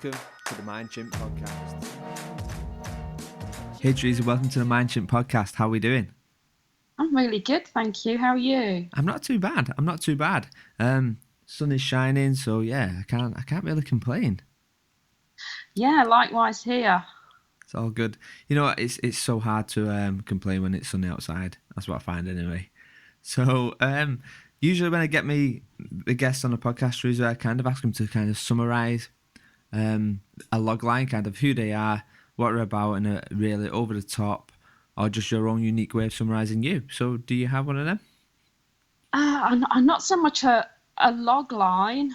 Welcome to the Mind Chimp Podcast. Hey Teresa, welcome to the Mind Chimp Podcast. How are we doing? I'm really good, thank you. How are you? I'm not too bad. Sun is shining, so yeah, I can't really complain. Yeah, likewise here. It's all good. You know, it's so hard to complain when it's sunny outside. That's what I find anyway. So usually when I get the guests on the podcast, Teresa, I kind of ask them to kind of summarise a log line, kind of who they are, what they're about, and a really over the top, or just your own unique way of summarising you. So do you have one of them? I'm not so much a log line.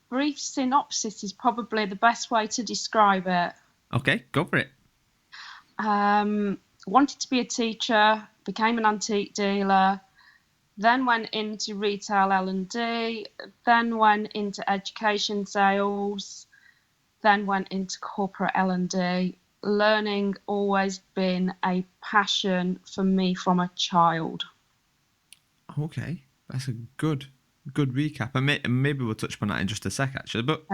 Brief synopsis is probably the best way to describe it. Okay, go for it. Wanted to be a teacher, became an antique dealer, then went into retail L&D, then went into education sales, then went into corporate L&D. Learning always been a passion for me from a child. Okay, that's a good recap. And maybe we'll touch upon that in just a sec, actually. But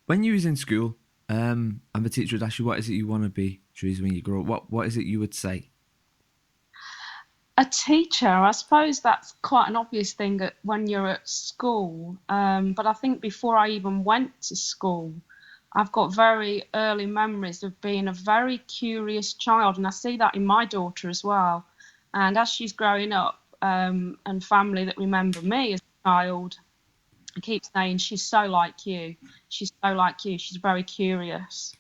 when you was in school, and the teacher would ask you, what is it you want to be, Teresa, when you grow up? What is it you would say? A teacher, I suppose that's quite an obvious thing when you're at school. But I think before I even went to school, I've got very early memories of being a very curious child. And I see that in my daughter as well. And as she's growing up, and family that remember me as a child, I keep saying, she's so like you. She's so like you. She's very curious.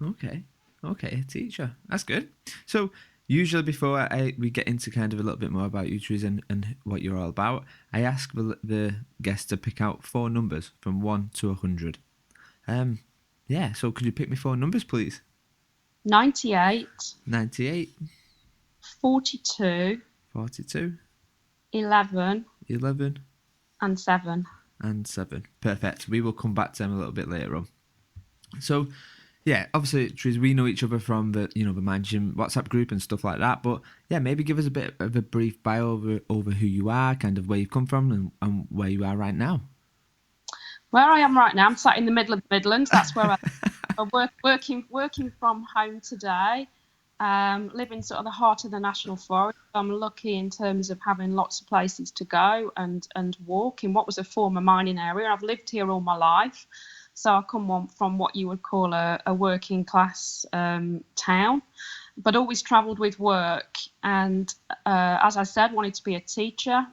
Okay, a teacher. That's good. So usually before we get into kind of a little bit more about you, Teresa, and what you're all about, I ask the guests to pick out 4 numbers from 1 to 100. So could you pick me 4 numbers, please? 98. 98. 42. 42. 11. 11. And 7. And 7. Perfect. We will come back to them a little bit later on. So, yeah, obviously, Teresa, we know each other from the Mind Chimp WhatsApp group and stuff like that. But yeah, maybe give us a bit of a brief bio over who you are, kind of where you've come from, and where you are right now. Where I am right now, I'm sat in the middle of the Midlands. That's where I'm working from home today. Live in sort of the heart of the National Forest. I'm lucky in terms of having lots of places to go and walk in what was a former mining area. I've lived here all my life, so I come from what you would call a working class town, but always travelled with work. And as I said, wanted to be a teacher,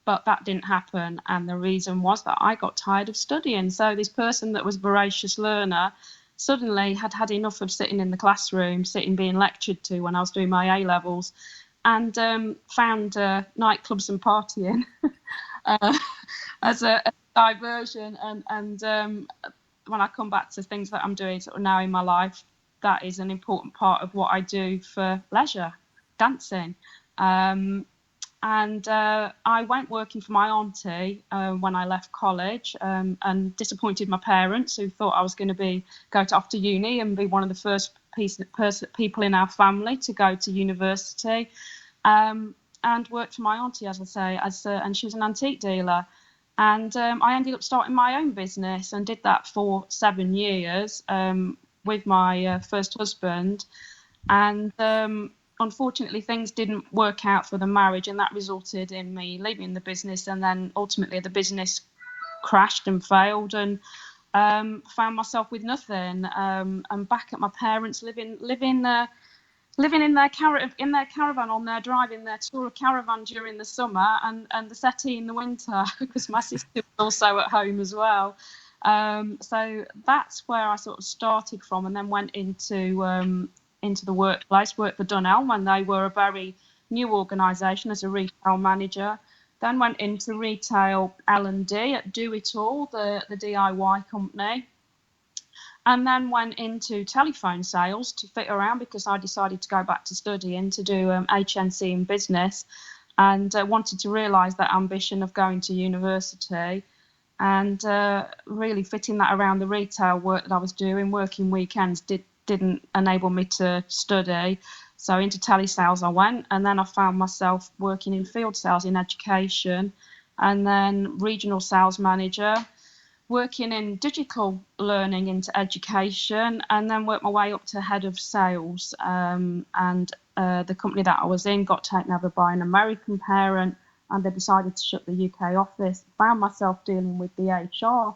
but that didn't happen. And the reason was that I got tired of studying. So this person that was a voracious learner suddenly had enough of sitting in the classroom, being lectured to when I was doing my A-levels, and found nightclubs and partying as a diversion. And when I come back to things that I'm doing sort of now in my life, that is an important part of what I do for leisure, dancing. And I went working for my auntie when I left college, and disappointed my parents, who thought I was going to go off to uni and be one of the first people in our family to go to university, and worked for my auntie, as I say, and she was an antique dealer. And I ended up starting my own business and did that for 7 years with my first husband. And unfortunately, things didn't work out for the marriage, and that resulted in me leaving the business. And then ultimately, the business crashed and failed, and found myself with nothing. And back at my parents, living in their caravan on their drive, in their tour caravan during the summer, and the settee in the winter, because my sister was also at home as well. So that's where I sort of started from, and then went into the workplace, worked for Dunelm when they were a very new organisation as a retail manager. Then went into retail L&D at Do It All, the DIY company. And then went into telephone sales to fit around, because I decided to go back to studying to do HNC in business, and wanted to realise that ambition of going to university, and really fitting that around the retail work that I was doing. Working weekends didn't enable me to study, so into telesales I went, and then I found myself working in field sales in education, and then regional sales manager, working in digital learning into education, and then worked my way up to head of sales. And the company that I was in got taken over by an American parent, and they decided to shut the UK office. Found myself dealing with the HR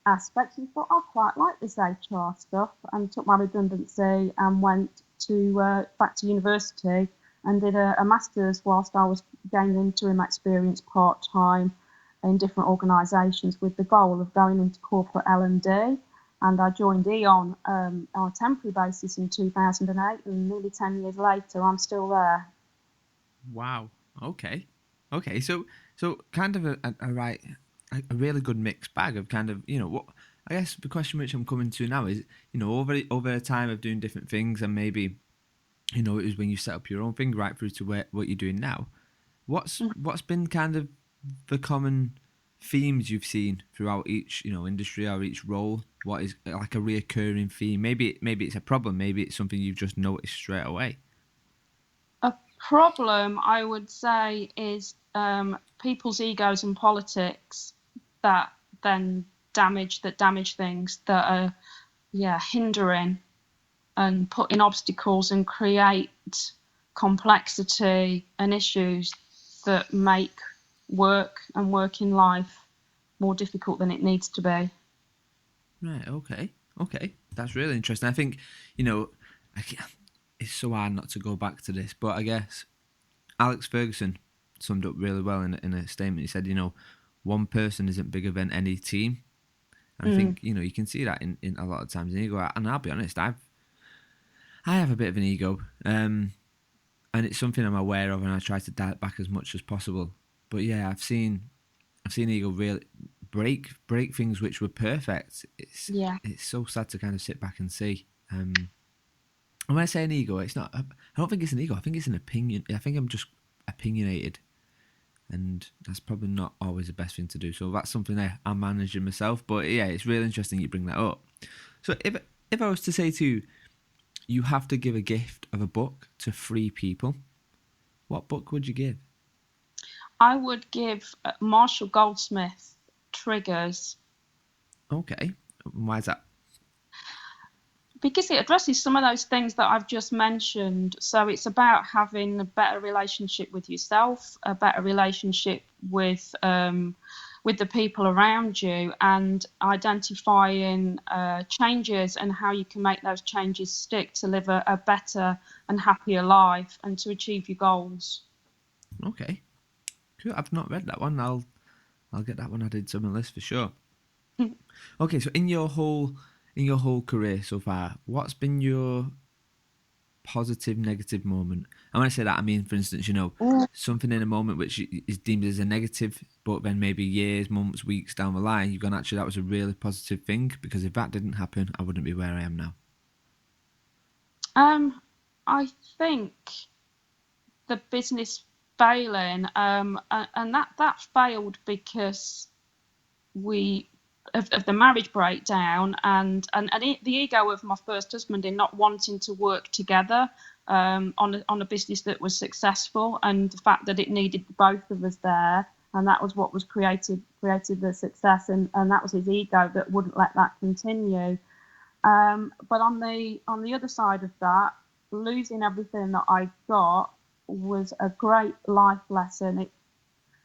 aspects and thought I quite like this HR stuff, and took my redundancy and went to back to university and did a master's whilst I was gaining interim experience part time in different organisations with the goal of going into corporate L&D. And I joined Eon on a temporary basis in 2008, and nearly 10 years later, I'm still there. Wow. Okay. So kind of a really good mixed bag of kind of, what I guess the question which I'm coming to now is, over a time of doing different things, and maybe, it was when you set up your own thing right through to what you're doing now. What's been kind of the common themes you've seen throughout each, industry or each role? What is like a reoccurring theme? Maybe it's a problem. Maybe it's something you've just noticed straight away. A problem, I would say, is people's egos and politics that then damage things, that are hindering and putting obstacles and create complexity and issues that make work and working life more difficult than it needs to be. Right. Okay. That's really interesting. I think, it's so hard not to go back to this, but I guess Alex Ferguson summed up really well in a statement. He said, one person isn't bigger than any team. And I think, you can see that in a lot of times in ego. And I'll be honest, I have a bit of an ego. And it's something I'm aware of, and I try to dial it back as much as possible. But yeah, I've seen ego really break things which were perfect. It's so sad to kind of sit back and see. And when I say an ego, it's not. I don't think it's an ego. I think it's an opinion. I think I'm just opinionated, and that's probably not always the best thing to do. So that's something I'm managing myself. But yeah, it's really interesting you bring that up. So if I was to say to you have to give a gift of a book to 3 people, what book would you give? I would give Marshall Goldsmith Triggers. Okay. Why is that? Because it addresses some of those things that I've just mentioned. So it's about having a better relationship with yourself, a better relationship with the people around you, and identifying changes and how you can make those changes stick to live a better and happier life and to achieve your goals. Okay. Cool. I've not read that one. I'll get that one added to my list for sure. Okay, so in your whole career so far, what's been your positive, negative moment? And when I say that, I mean, for instance, something in a moment which is deemed as a negative, but then maybe years, months, weeks down the line, you've gone, actually, that was a really positive thing, because if that didn't happen, I wouldn't be where I am now. I think the business failing, and that failed because of the marriage breakdown and the ego of my first husband in not wanting to work together on a business that was successful, and the fact that it needed both of us there, and that was what was created the success, and that was his ego that wouldn't let that continue. But on the other side of that, losing everything that I got was a great life lesson.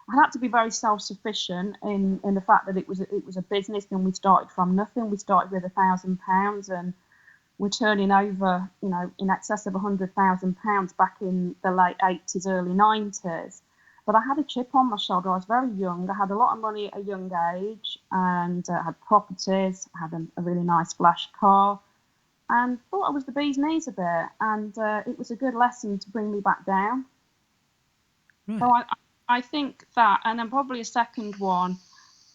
I had to be very self-sufficient in the fact that it was a business, and we started from nothing. We started with £1,000, and we're turning over, in excess of £100,000 back in the late 80s, early 90s. But I had a chip on my shoulder. I was very young. I had a lot of money at a young age, and had properties. I had a really nice flash car, and thought I was the bee's knees a bit. And it was a good lesson to bring me back down. Right. So I think that, and then probably a second one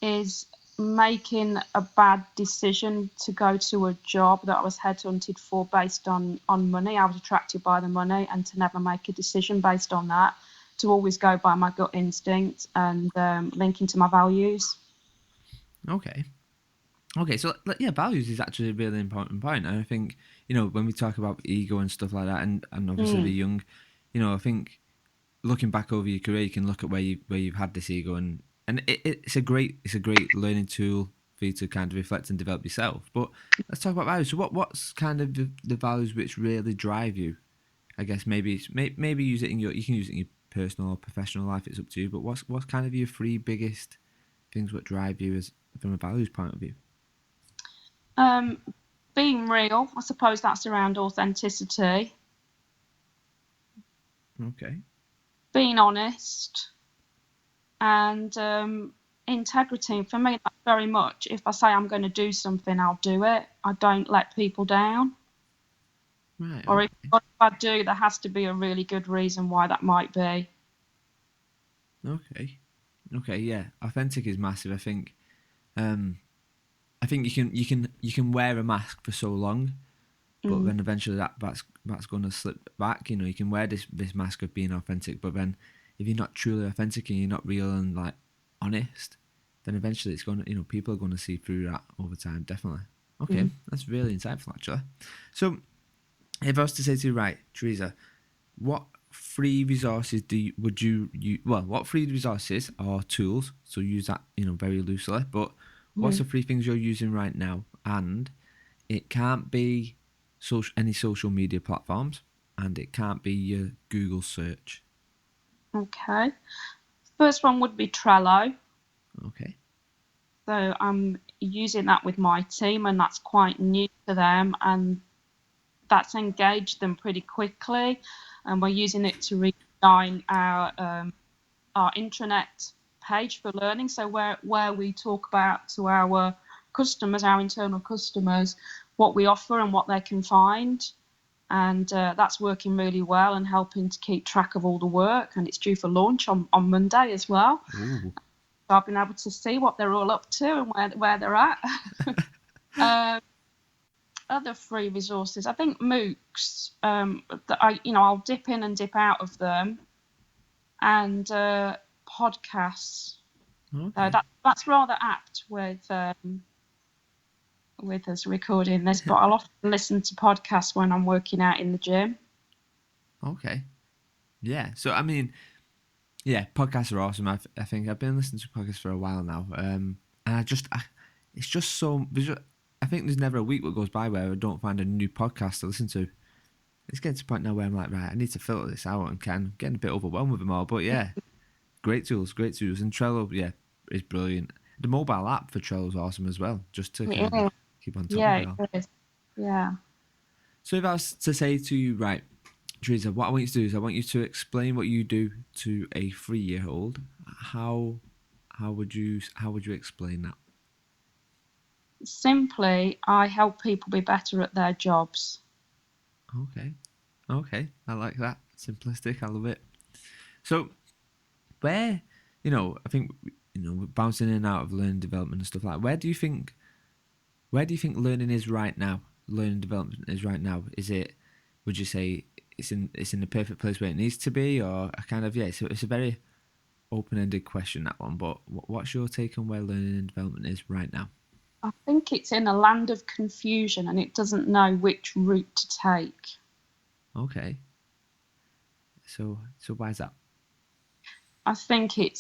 is making a bad decision to go to a job that I was headhunted for based on money. I was attracted by the money, and to never make a decision based on that, to always go by my gut instinct and linking to my values. Okay, so yeah, values is actually a really important point. And I think, when we talk about ego and stuff like that, and obviously the young, I think looking back over your career, you can look at where you've had this ego, and it's a great learning tool for you to kind of reflect and develop yourself. But let's talk about values. So what's kind of the values which really drive you? I guess maybe use it you can use it in your personal or professional life. It's up to you. But what's kind of your three biggest things that drive you as from a values point of view? Being real. I suppose that's around authenticity. Okay. Being honest, and integrity. For me, that's very much, if I say I'm going to do something, I'll do it. I don't let people down. Right. Or Okay. if I do, there has to be a really good reason why that might be. Okay. Yeah. Authentic is massive. I think you can wear a mask for so long, but then eventually that's going to slip back. You can wear this mask of being authentic, but then if you're not truly authentic and you're not real and like honest, then eventually it's going to people are going to see through that over time. Definitely. Okay, that's really insightful actually. So if I was to say to you, right, Teresa, what free resources what free resources or tools? So use that very loosely, but what's the three things you're using right now? And it can't be any social media platforms, and it can't be your Google search. Okay. First one would be Trello. Okay. So I'm using that with my team, and that's quite new to them, and that's engaged them pretty quickly. And we're using it to redesign our intranet page for learning. So where we talk about to our customers, our internal customers, what we offer and what they can find. And that's working really well and helping to keep track of all the work. And it's due for launch on Monday as well. Ooh. So I've been able to see what they're all up to and where they're at. Other free resources, I think MOOCs. That I'll dip in and dip out of them, and podcasts. Okay. That's rather apt with us recording this, but I'll often listen to podcasts when I'm working out in the gym. Okay. Yeah. So I mean, yeah, podcasts are awesome. I think I've been listening to podcasts for a while now, and it's just so. I think there's never a week that goes by where I don't find a new podcast to listen to. It's getting to the point now where I'm like, right, I need to filter this out, and getting a bit overwhelmed with them all. But yeah, great tools, and Trello, yeah, is brilliant. The mobile app for Trello is awesome as well, just to kind of keep on top of it all. It is. Yeah. So if I was to say to you, right, Teresa, what I want you to do is I want you to explain what you do to a 3-year-old. How would you explain that? Simply, I help people be better at their jobs. Okay, I like that. Simplistic, I love it. So, where, I think, bouncing in and out of learning development and stuff like that, where do you think learning is right now? Learning development is right now. Would you say it's in the perfect place where it needs to be, or a kind of, it's a very open-ended question, that one, but what's your take on where learning and development is right now? I think it's in a land of confusion and it doesn't know which route to take. Okay. So why is that? I think it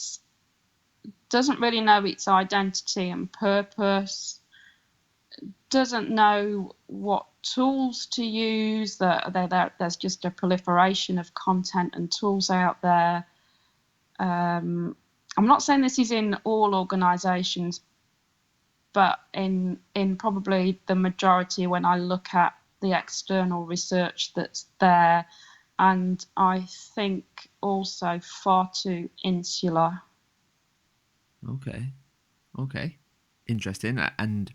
doesn't really know its identity and purpose, doesn't know what tools to use. There's just a proliferation of content and tools out there. I'm not saying this is in all organisations, but in probably the majority when I look at the external research that's there, and I think also far too insular. Okay, interesting, and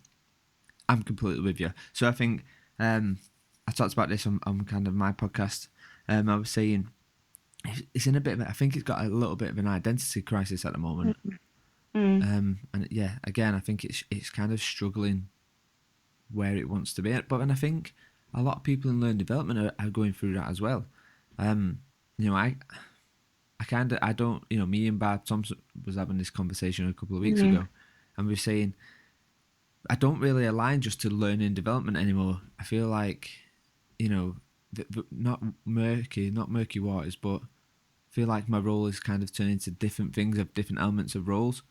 I'm completely with you. So I think I talked about this on kind of my podcast. I was saying it's in a bit of I think it's got a little bit of an identity crisis at the moment. And yeah, again, I think it's kind of struggling where it wants to be. But then I think a lot of people in learning development are going through that as well. I don't, me and Bob Thompson was having this conversation a couple of weeks ago, and we were saying I don't really align just to learning development anymore. I feel like, not murky waters, but I feel like my role is kind of turned into different things of different elements of roles.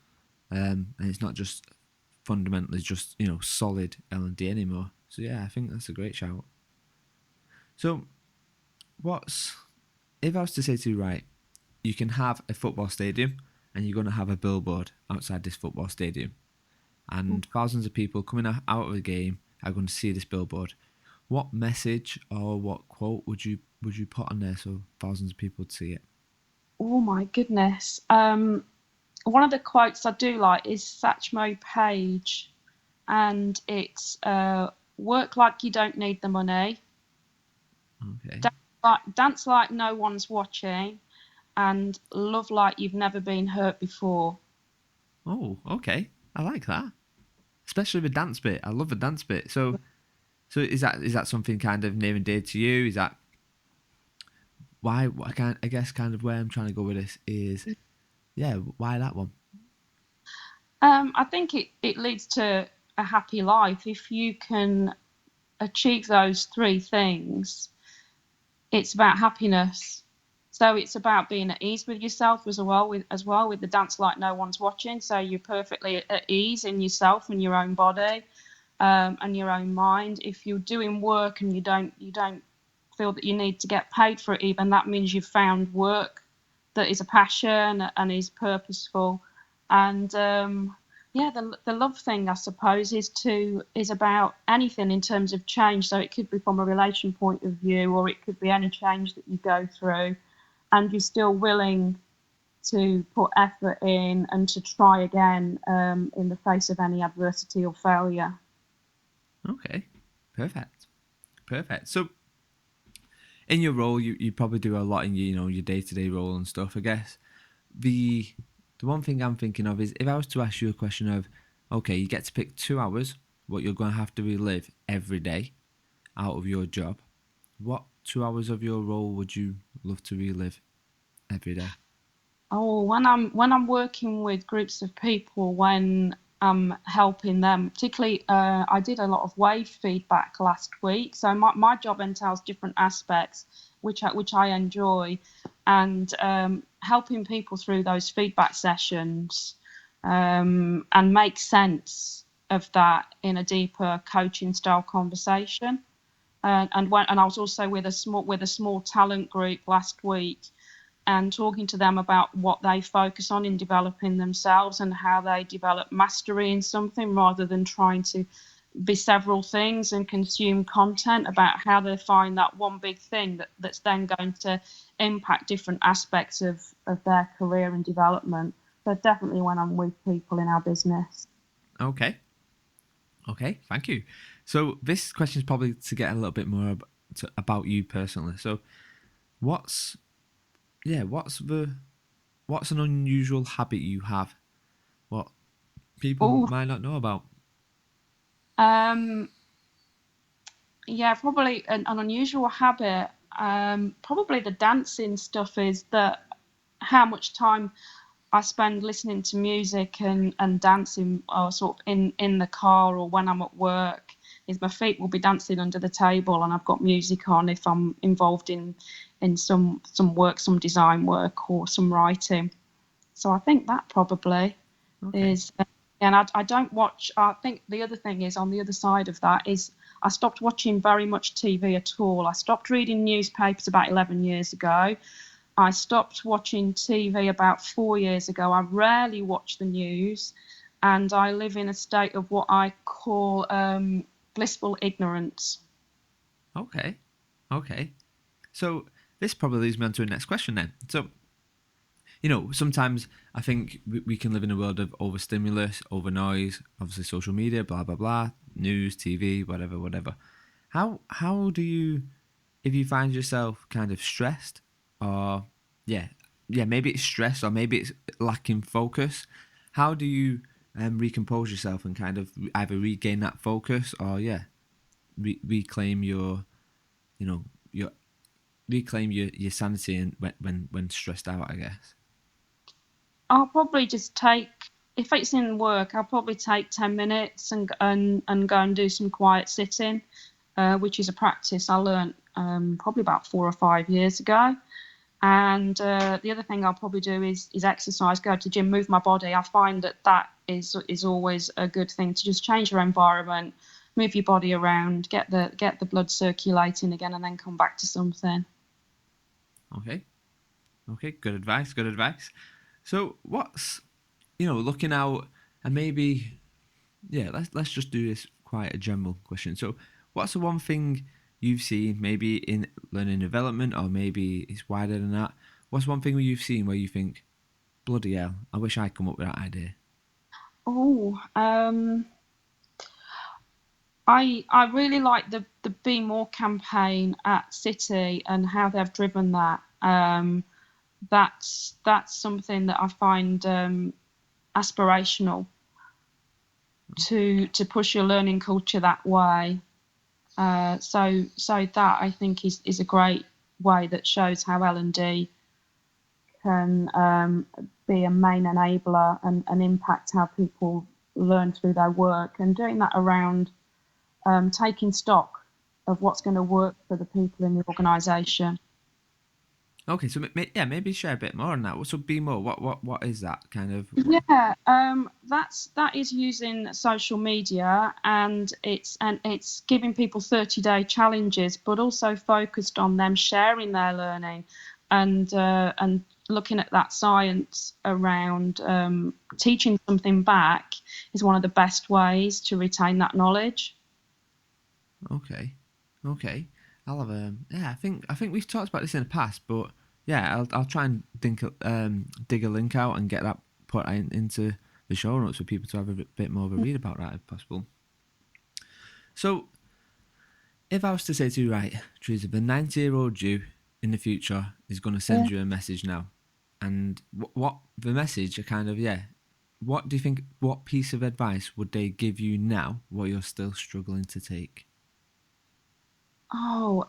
And it's not just fundamentally just, solid L&D anymore. So yeah, I think that's a great shout. So if I was to say to you, right, you can have a football stadium and you're going to have a billboard outside this football stadium, and thousands of people coming out of the game are going to see this billboard. What message or what quote would you put on there so thousands of people would see it? Oh my goodness. One of the quotes I do like is Satchmo Page, and it's work like you don't need the money. Okay. Dance like no one's watching, and love like you've never been hurt before. Oh, okay. I like that. Especially the dance bit. I love the dance bit. So is that something kind of near and dear to you? Is that why? I guess kind of where I'm trying to go with this is, yeah, why that one? I think it leads to a happy life if you can achieve those three things. It's about happiness. So it's about being at ease with yourself as well with the dance like no one's watching. So you're perfectly at ease in yourself and your own body, and your own mind. If you're doing work and you don't feel that you need to get paid for it, even, that means you've found work that is a passion and is purposeful. And the love thing, I suppose, is about anything in terms of change. So it could be from a relation point of view, or it could be any change that you go through, and you're still willing to put effort in and to try again in the face of any adversity or failure. Okay, perfect. So, in your role, you probably do a lot in your day-to-day role and stuff. I guess the one thing I'm thinking of is, if I was to ask you a question of, okay, you get to pick 2 hours, what you're going to have to relive every day out of your job. What 2 hours of your role would you love to relive every day? Oh, when I'm working with groups of people, when I'm helping them, particularly, I did a lot of wave feedback last week. So my job entails different aspects, which I enjoy, and helping people through those feedback sessions, and make sense of that in a deeper coaching style conversation. And I was also with a small talent group last week, and talking to them about what they focus on in developing themselves and how they develop mastery in something, rather than trying to be several things and consume content, about how they find that one big thing that's then going to impact different aspects of their career and development. So definitely when I'm with people in our business. Okay, thank you. So this question is probably to get a little bit more about you personally. So what's an unusual habit you have? What people might not know about? Yeah, probably an unusual habit. Probably the dancing stuff is that how much time I spend listening to music and dancing, or sort of in the car, or when I'm at work, is my feet will be dancing under the table, and I've got music on if I'm involved in some work, some design work or some writing. So I think that probably is. And I don't watch. I think the other thing is, on the other side of that is, I stopped watching very much TV at all. I stopped reading newspapers about 11 years ago. I stopped watching TV about 4 years ago. I rarely watch the news, and I live in a state of what I call blissful ignorance. Okay. So this probably leads me on to the next question then. So, sometimes I think we can live in a world of overstimulus, over noise, obviously social media, blah, blah, blah, news, TV, whatever. How do you, if you find yourself kind of stressed, or maybe it's stress, or maybe it's lacking focus, how do you recompose yourself and kind of either regain that focus, or reclaim your sanity and when stressed out, I guess? I'll probably just take, if it's in work, I'll probably take 10 minutes and go and do some quiet sitting, which is a practice I learned probably about 4 or 5 years ago. And the other thing I'll probably do is exercise, go to the gym, move my body. I find that is always a good thing, to just change your environment, move your body around, get the blood circulating again, and then come back to something. Okay, good advice. So what's, looking out, and maybe, yeah, let's just do this quite a general question. So what's the one thing you've seen, maybe in learning development, or maybe it's wider than that? What's one thing you've seen where you think, bloody hell, I wish I'd come up with that idea? Oh, I really like the Be More campaign at City and how they've driven that. That's something that I find aspirational, to push your learning culture that way. So that, I think, is a great way that shows how L&D can be a main enabler and impact how people learn through their work, and doing that around taking stock of what's going to work for the people in the organisation. Okay, so maybe share a bit more on that. So Be More, what is that kind of? Yeah, that is using social media, and it's giving people 30-day challenges, but also focused on them sharing their learning, and looking at that science around teaching something back is one of the best ways to retain that knowledge. Okay. I'll have yeah. I think we've talked about this in the past, but yeah, I'll try and dig a link out and get that put into the show notes for people to have a bit more of a read about that if possible. So, if I was to say to you, right, Teresa, the 90-year-old you in the future is going to send you a message now, and what the message are kind of, what do you think? What piece of advice would they give you now, what you're still struggling to take? Oh,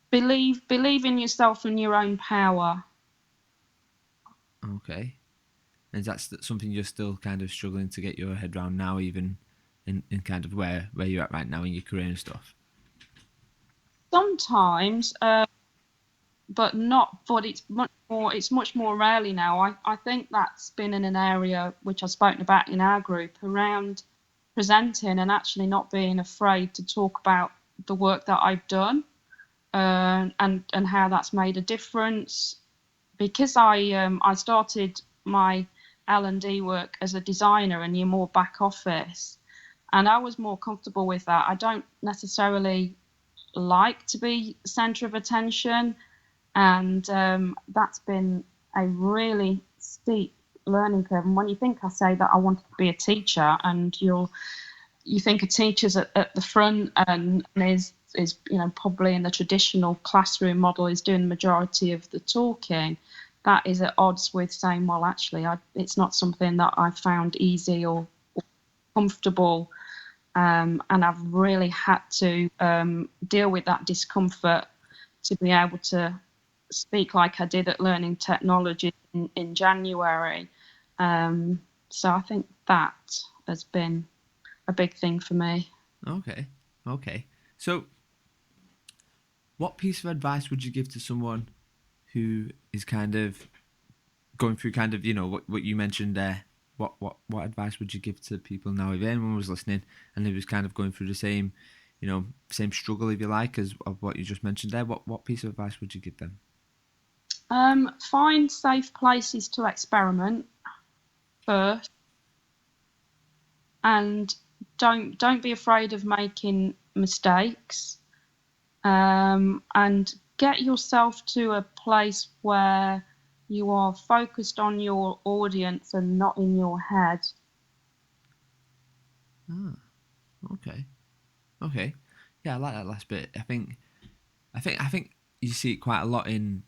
believe in yourself and your own power. Okay. And that's something you're still kind of struggling to get your head around now, even in kind of where you're at right now in your career and stuff? Sometimes, but it's much more rarely now. I think that's been in an area which I've spoken about in our group, around presenting and actually not being afraid to talk about the work that I've done, and how that's made a difference. Because I started my L&D work as a designer, and you're more back office, and I was more comfortable with that. I don't necessarily like to be centre of attention, and that's been a really steep learning curve. And when you think I say that I wanted to be a teacher, and you think a teacher's at the front and is probably in the traditional classroom model, is doing the majority of the talking, that is at odds with saying, well, actually, it's not something that I found easy or comfortable, and I've really had to deal with that discomfort to be able to speak like I did at Learning Technology in January. So I think that has been a big thing for me. Okay. So, what piece of advice would you give to someone who is kind of going through kind of, what you mentioned there? What advice would you give to people now, if anyone was listening and they was kind of going through the same, same struggle, if you like, as of what you just mentioned there? What piece of advice would you give them? Find safe places to experiment first, and don't be afraid of making mistakes, and get yourself to a place where you are focused on your audience and not in your head. Okay. Yeah, I like that last bit. I think you see it quite a lot in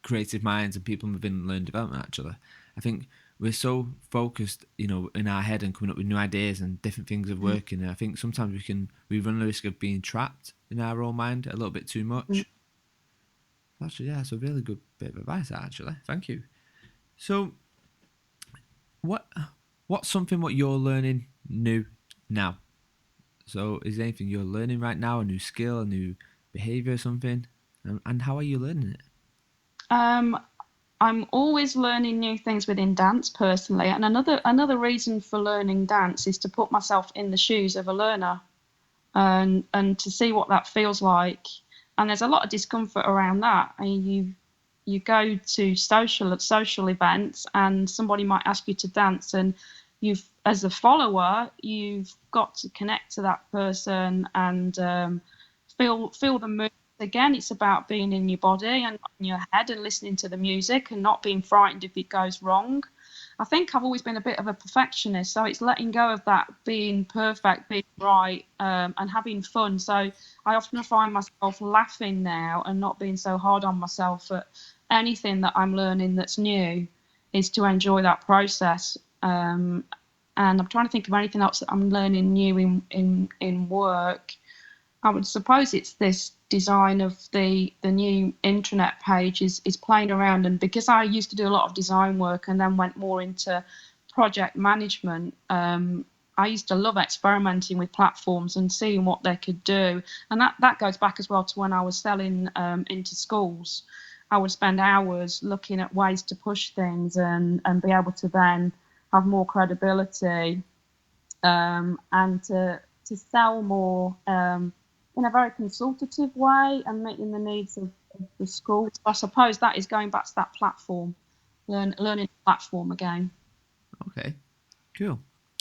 creative minds and people within learning development. Actually, I think we're so focused, in our head and coming up with new ideas and different things of working. And I think sometimes we run the risk of being trapped in our own mind a little bit too much. Actually, yeah, it's a really good bit of advice, actually. Thank you. So, what's something what you're learning new now? So, is there anything you're learning right now, a new skill, a new behaviour or something? And how are you learning it? I'm always learning new things within dance personally, and another reason for learning dance is to put myself in the shoes of a learner and to see what that feels like. And there's a lot of discomfort around that. And you go to social events and somebody might ask you to dance, and you've as a follower you've got to connect to that person and feel the mood. Again, it's about being in your body and in your head and listening to the music and not being frightened if it goes wrong. I think I've always been a bit of a perfectionist, so it's letting go of that being perfect, being right, and having fun. So I often find myself laughing now and not being so hard on myself at anything that I'm learning that's new, is to enjoy that process. And I'm trying to think of anything else that I'm learning new in work. I would suppose it's this design of the new intranet page is playing around, and because I used to do a lot of design work and then went more into project management, I used to love experimenting with platforms and seeing what they could do, and that goes back as well to when I was selling into schools. I would spend hours looking at ways to push things and be able to then have more credibility and to sell more in a very consultative way and meeting the needs of the school. So I suppose that is going back to that platform, learning platform again. Okay, cool.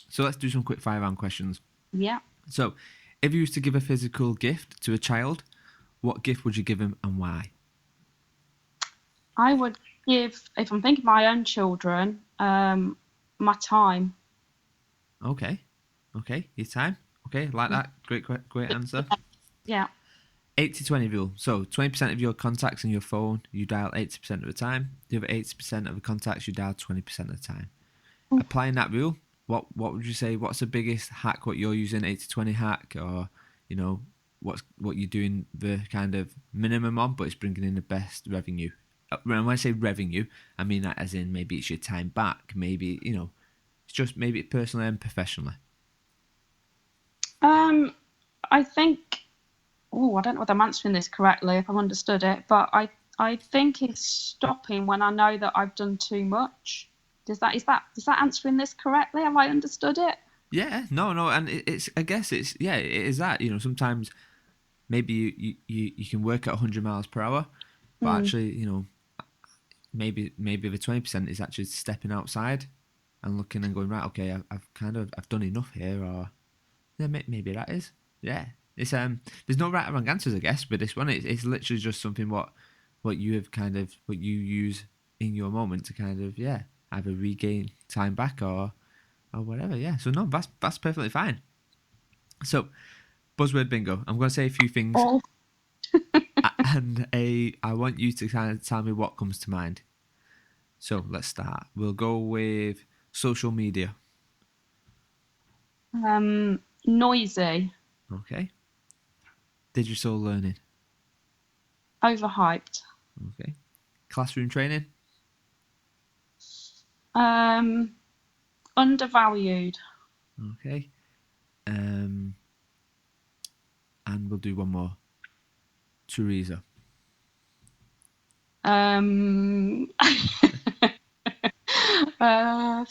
So let's do some quick fire round questions. Yeah. So if you used to give a physical gift to a child, what gift would you give him and why? I would give, if I'm thinking of my own children, my time. Okay, your time. Okay, like that. Great answer. Yeah. 80-20 rule. So 20% of your contacts in your phone you dial 80% of the time. The other 80% of the contacts you dial 20% of the time. Applying that rule, what would you say? What's the biggest hack? What you're using, 80-20 hack, or what you're doing the kind of minimum on, but it's bringing in the best revenue. When I say revenue, I mean that as in maybe it's your time back. Maybe it's just maybe personally and professionally. I think. Oh, I don't know whether I'm answering this correctly, if I've understood it, but I think it's stopping when I know that I've done too much. Is that answering this correctly? Have I understood it? Yeah, no, and it's I guess it's it is that sometimes maybe you can work at 100 miles per hour, but actually maybe the 20% is actually stepping outside and looking and going, right, okay, I've done enough here, or yeah, maybe that is it's there's no right or wrong answers, I guess, but this one it's literally just something what you have what you use in your moment to kind of either regain time back or whatever. So no, that's perfectly fine. So buzzword bingo, I'm going to say a few things and I want you to kind of tell me what comes to mind. So let's start. We'll go with social media. Noisy. Okay. Digital learning. Overhyped. Okay. Classroom training. Undervalued. Okay. And we'll do one more. Teresa.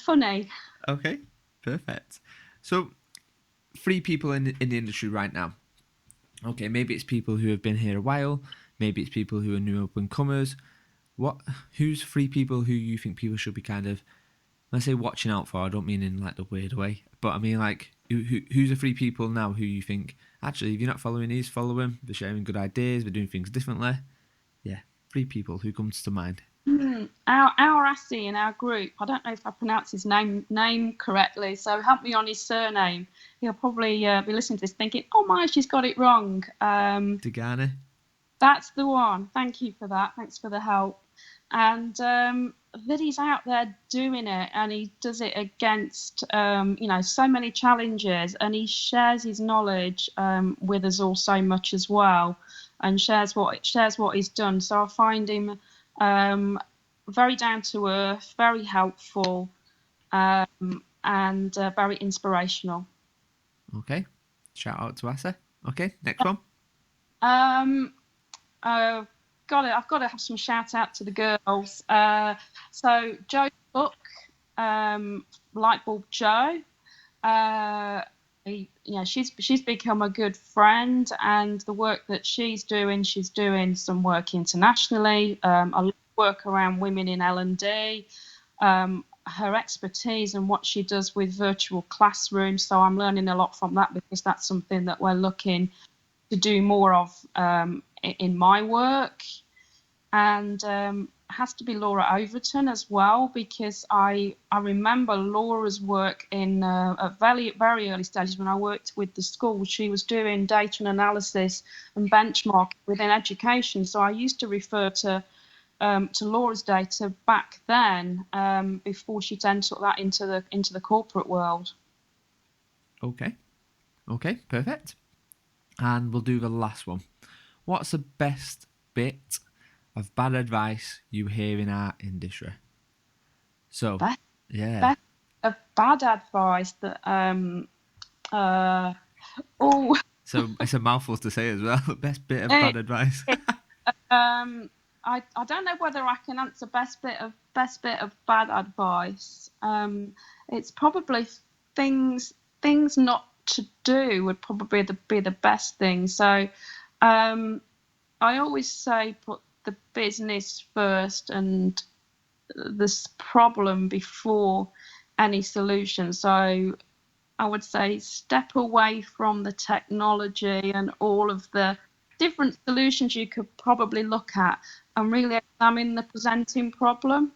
Funny. Okay. Perfect. So 3 people in the industry right now. Okay, maybe it's people who have been here a while. Maybe it's people who are new up and comers. Who's 3 people who you think people should be kind of, when I say watching out for, I don't mean in like the weird way, but I mean like who's the 3 people now who you think actually if you're not following these, follow them. They're sharing good ideas. They're doing things differently. Yeah, 3 people who comes to mind. Our Assie in our group, I don't know if I pronounce his name correctly, so help me on his surname. He'll probably be listening to this thinking, oh my, she's got it wrong. Degani. That's the one. Thank you for that. Thanks for the help. And that he's out there doing it, and he does it against so many challenges, and he shares his knowledge with us all so much as well, and shares what he's done. So I find him very down to earth, very helpful, and very inspirational. Okay, shout out to Asa. Okay, next one. I've got to have some shout out to the girls. So Jo Cook, Lightbulb Jo. She's become a good friend, and the work that she's doing some work internationally, a lot of work around women in L&D, her expertise and what she does with virtual classrooms. So I'm learning a lot from that, because that's something that we're looking to do more of in my work. And has to be Laura Overton as well, because I remember Laura's work in at very early stages when I worked with the school. She was doing data and analysis and benchmarking within education. So I used to refer to Laura's data back then, before she then took that into the corporate world. Okay, perfect. And we'll do the last one. What's the best bit of bad advice you hear in our industry? So, Best yeah. of bad advice that So it's a mouthful to say as well. Best bit of bad advice. I don't know whether I can answer best bit of bad advice. It's probably things not to do would probably be the best thing. So I always say put the business first and this problem before any solution. So I would say step away from the technology and all of the different solutions you could probably look at, and really examine the presenting problem.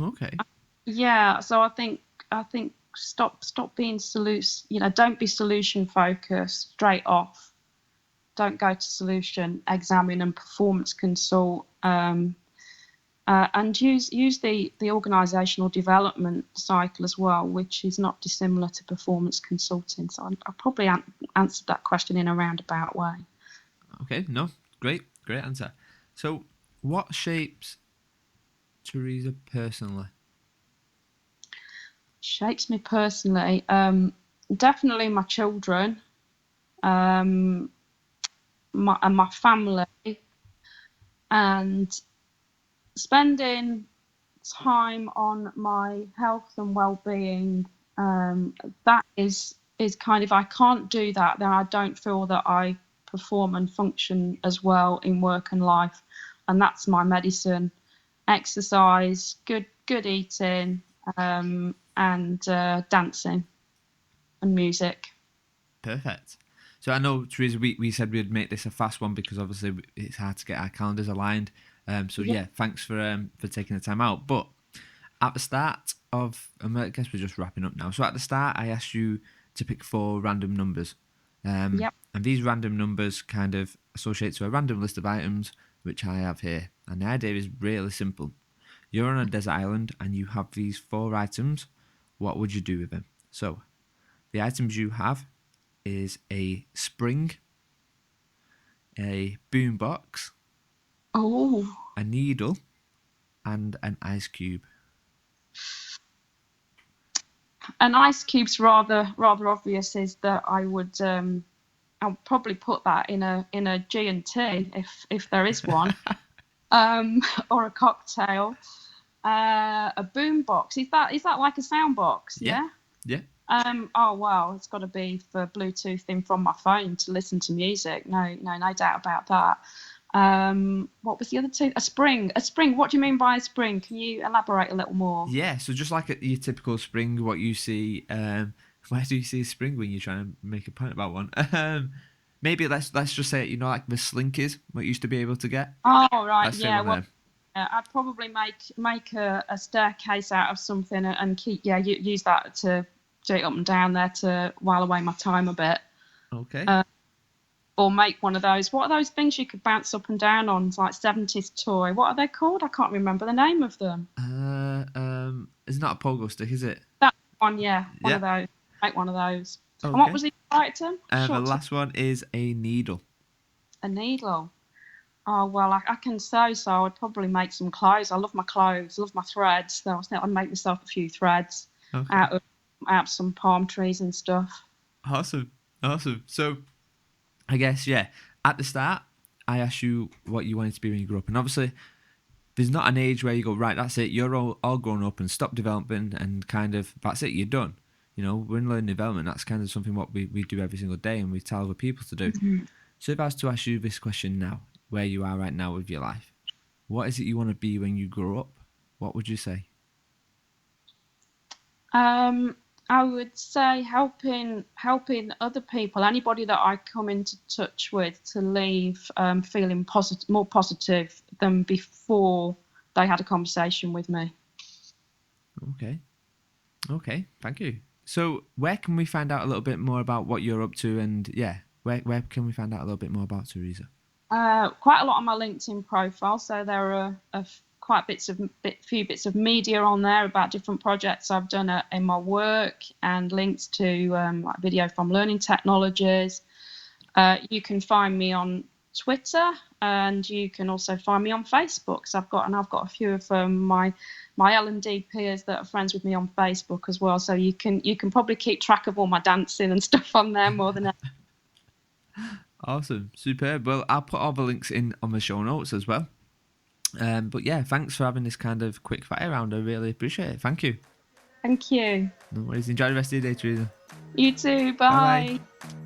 Okay. Yeah, so I think stop being don't be solution focused straight off. Don't go to solution, examine and performance consult, and use the organisational development cycle as well, which is not dissimilar to performance consulting. So I probably answered that question in a roundabout way. Okay, no, great answer. So, what shapes Teresa personally? Shapes me personally, definitely my children, my family, and spending time on my health and well-being. That is kind of, I can't do that, then I don't feel that I perform and function as well in work and life, and that's my medicine. Exercise, good eating, and dancing and music. Perfect. So I know, Teresa, we said we'd make this a fast one because obviously it's hard to get our calendars aligned. So yeah, thanks for taking the time out. But at the start of, I guess we're just wrapping up now. So at the start, I asked you to pick 4 random numbers. Yep. And these random numbers kind of associate to a random list of items, which I have here. And the idea is really simple. You're on a desert island and you have these 4 items. What would you do with them? So the items you have is a spring, a boombox, a needle, and an ice cube. An ice cube's rather obvious, is that I would I'll probably put that in a G&T if there is one, or a cocktail. A boombox, is that like a sound box? Yeah. Oh wow, it's got to be for Bluetoothing from my phone to listen to music. No doubt about that. What was the other 2? A spring. What do you mean by a spring? Can you elaborate a little more? Yeah, so just like your typical spring, what you see. Where do you see a spring when you're trying to make a point about one? Maybe let's just say, like the slinkies, what you used to be able to get. Oh right, Let's yeah. Well, I'd probably make a staircase out of something and use that to get up and down there to while away my time a bit. Okay. Or make one of those. What are those things you could bounce up and down on? It's like 70s toy. What are they called? I can't remember the name of them. It's not a pogo stick, is it? That one, yeah. One of those. Make one of those. Okay. And what was the item? The last one is a needle. A needle. Oh, well, I can sew, so I'd probably make some clothes. I love my clothes, love my threads. So I think I'd make myself a few threads out of some palm trees and stuff. Awesome. So, I guess, at the start, I asked you what you wanted to be when you grew up, and obviously there's not an age where you go, right, that's it, you're all grown up and stop developing and kind of, that's it, you're done. You know, we're in learning development. That's kind of something what we do every single day and we tell other people to do. Mm-hmm. So if I was to ask you this question now, where you are right now with your life, what is it you want to be when you grow up? What would you say? I would say helping other people, anybody that I come into touch with, to leave feeling more positive than before they had a conversation with me. Okay, thank you. So where can we find out a little bit more about what you're up to, and where can we find out a little bit more about Teresa? Quite a lot on my LinkedIn profile, so there are few bits of media on there about different projects I've done in my work, and links to like video from learning technologies. You can find me on Twitter, and you can also find me on Facebook. So I've got a few of my L&D peers that are friends with me on Facebook as well. So you can probably keep track of all my dancing and stuff on there more than ever. Awesome, superb. Well, I'll put all the links in on the show notes as well. But yeah, thanks for having this kind of quick fire round. I really appreciate it. Thank you. Thank you. No worries. Enjoy the rest of your day, Teresa. You too. Bye. Bye-bye.